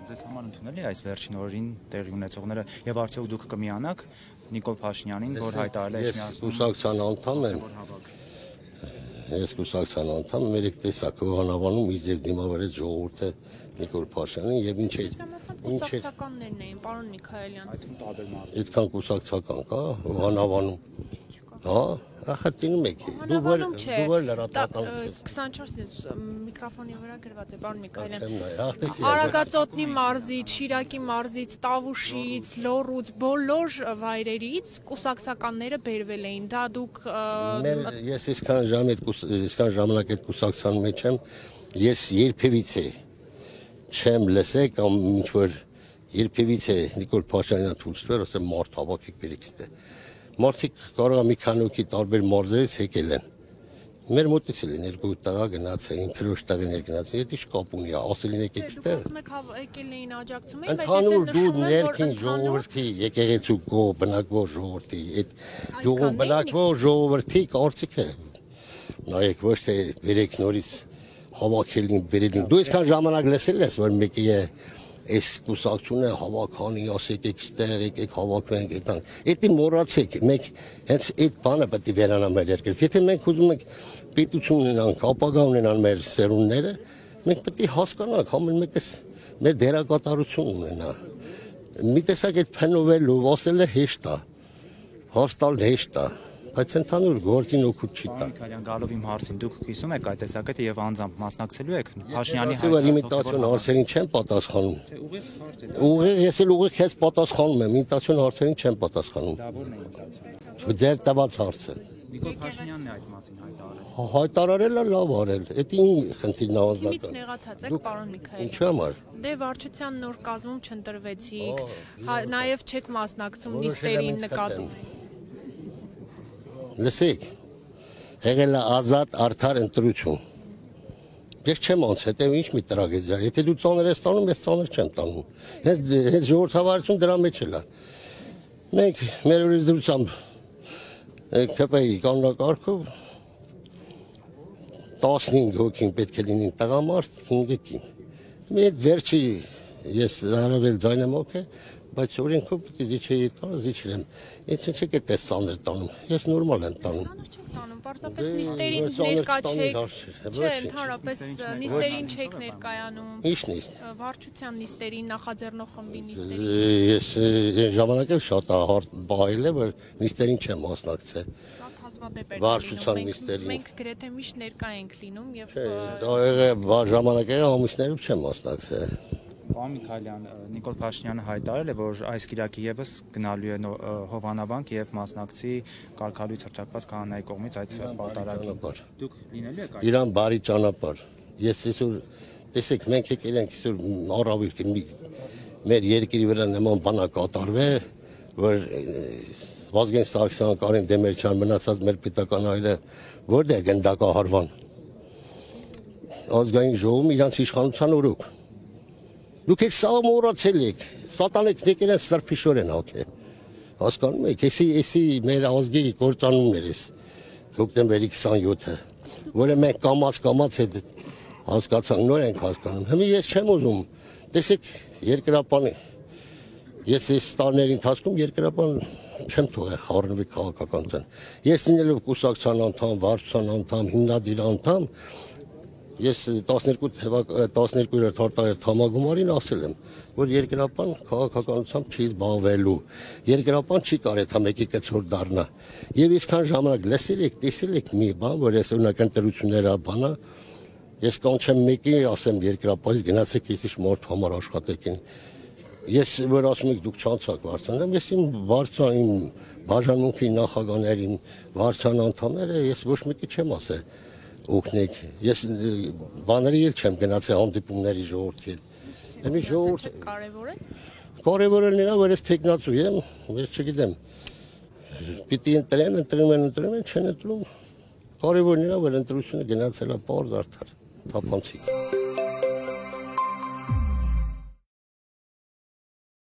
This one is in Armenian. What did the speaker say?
Ձեզ համար ընդունել է այս վերջին օրերին տեղի ունեցողները եւ արդյոք դուք կմիանաք Նիկոլ Փաշինյանին, որ հայտարարել է կուսակցության անդամ եմ։ Ես կուսակցության անդամ եմ, երեք տեսակ հովանավանում իզ եւ դիմավորեց ժողովուրդը Նիկոլ Փաշինյանին եւ ինչ էր կուսակցականներն էին, պարոն Միքայելյան։ Այդքան կուսակցական կա հովանավանում։ Հա, ախտինում եք։ Դու որ լրատվական ես։ 24 միկրոֆոնի վրա գրված է, պարոն Միքայելյան։ Չեմ նայ, Արագածոտնի մարզից, Շիրակի մարզից, Տավուշից, Լոռուց, բոլոր վայրերից կուսակցականները բերվել էին։ Դա դուք Ես իսկան ժամանակ այդ կուսակցության մեջ եմ, ես երբևիցե չեմ լսել կամ ինչ որ երբևիցե Նիկոլ Փաշինյանը ցույց տվել, ասեմ մարդ հավաքեք բերեք ստե։ Մարդիկ կարող է մի քանի հոգի տարբեր մարզերից եկել են։ Մեր մոտից են երկու տղա գնացին, քրոջ տղաներ գնացին, դա ինչ կապ ունի, ասելին եկեք ստեղ։ Մեկ եկել էին աջակցում էին, բայց ես դու ներքին ժողովրդի եկեղեցու գո բնակվող ժողովրդի, այդ յուղում բնակվող ժողովրդի կարծիքը։ Նայեք ոչ թե երեք նորից հավաքելին բերելին։ Դու այսքան ժամանակ լսել ես, որ մեկի է այս կուսակցությունը հավաքանի, ասեք եք ստեղ, եկեք հավաքվենք, այդտեղ մոռացեք, մենք հենց այդ բանը պետք է վերանա մեր երկրից։ Եթե մենք ուզում ենք պետություն ունենանք, ապագա ունենան մեր սերունդները, մենք պետք է հասկանանք, ամեն մեկս մեր դերակատարություն ունենա։ Մի տեսակ այդ փնովելու, ասելը հեշտ է, հաստալ հեշտ է, բայց ընդհանուր գործին օգուտ չի տա։ Միքայելյան, գալով իմ հարցին, դուք կիսում եք այդ տեսակետը եւ անձամբ մասնակցելու եք Փաշինյանի Իմիտացիոն հարցերին չեմ պատասխանում։ Ես էլ ուղիղ քեզ պատասխանում եմ, իմիտացիոն հարցերին չեմ պատասխանում։ Դա ո՞րն է իմիտացիա։ Ձեր տված հարցը։ Նիկոլ Փաշինյանն է այդ մասին հայտարարել։ Հայտարարելը լավ արել։ Դա ինչ խնդիրն է Իմից ազնական։ նեղացած եք, պարոն Միքայելյան։ Ինչի համար։ Դե վարչության նոր կազմում չընտրվեցիք, նաեւ չեք մասնակցում նիստերին նկատի։ Լսեք, եղել է ազատ արդար ընտրություն։ Ես չեմ անց, հետո ինչ մի տրագեդիա։ Եթե դու ծանր ես տանում, ես ծանր չեմ տանում։ Հենց ժողովրդավարություն դրա մեջ էլ է։ Մենք մեր օրենսդրությամբ ԿՊ-ի կանոնակարգով 15 հոգին պետք է լինին տղամարդ, 5 կին։ Մի այդ վերջի ես հարավել ձայնամոք է, բայց օրենքով պետք է զիջեի տանը, զիջել եմ։ Ինչ չեք այդպես ծանր տանում։ Ես նորմալ եմ տանում։ Ծանր չեք տանում, պարզապես նիստերին ներկա չեք։ Չէ, ընդհանրապես նիստերին չեք ներկայանում։ Ինչ նիստ։ Վարչության նիստերին, նախաձեռնող խմբի նիստերին։ Ես ժամանակ էլ շատ հարթ բայել է, որ նիստերին չեմ մասնակցել։ Շատ հազվադեպ է Վարչության լինում։ նիստերին։ Մենք գրեթե միշտ ներկա ենք լինում եւ Դա եղել ժամանակ եղել ամիսներով չեմ մասնակցել։ Պարոն Միքայելյան, Նիկոլ Փաշինյանը հայտարարել է, որ այս կիրակի եւս գնալու է Հովանավանք եւ մասնակցի կարգալույց հռչակված քահանայի կողմից այդ պատարագին։ Դուք լինելու եք այդ։ Իրան բարի ճանապարհ։ Ես այսօր տեսեք, մենք եկել ենք այսօր առավիտ մեր երկրի վրա նման բան կատարվե, որ Վազգեն Սարգսյան, Կարեն Դեմիրճյան մնացած մեր պետական այրը որտե է գնդակահարվան։ Ազգային ժողովում իրանց իշխանության օրոք։ Դուք եք սա մոռացել եք, սատանեք եկել են սրբիշորեն հոգե։ Հասկանում եք, էսի մեր ազգի գործանուններ էս հոկտեմբերի 27-ը, որը մենք կամաց հետ հասկացանք, նոր ենք հասկանում։ Հիմա ես չեմ ուզում, տեսեք երկրապանի, ես այս տարիների ընթացքում երկրապան չեմ թողել խառնվի քաղաքականության։ Ես լինելով կուսակցության անդամ, վարչության անդամ, հիմնադիր անդամ, ես 12-րդ հարտարերտ համագումարին ասել եմ, որ երկրապան քաղաքականությամբ չի զբաղվելու։ Երկրապան չի կարելի թե մեկի կցոր դառնա։ Եվ այսքան ժամանակ լսել եք, տեսել եք մի բան, որ ես օրինակ ընտրությունները բանա, ես կանչեմ մեկի, ասեմ երկրապանից գնացեք ես մորթ համար աշխատեք։ Ես որ ասում եք դուք չանցաք վարչության, ես իմ վարչության, իմ բաժանմունքի նախագահներին, վարչության անդամները ես ոչ մեկի չեմ ասել օգնեք։ Ես բաների էլ չեմ գնացել հանդիպումների ժողովրդի հետ։ Էմի ժողովուրդ կարևոր է։ Կարևորը նրա, որ ես տեխնացու եմ, ես չգիտեմ։ Պիտի ընտրում են, չեն ընտրում։ Կարևոր նրա, որ ընտրությունը գնացել է պարզ արդար, թափանցիկ։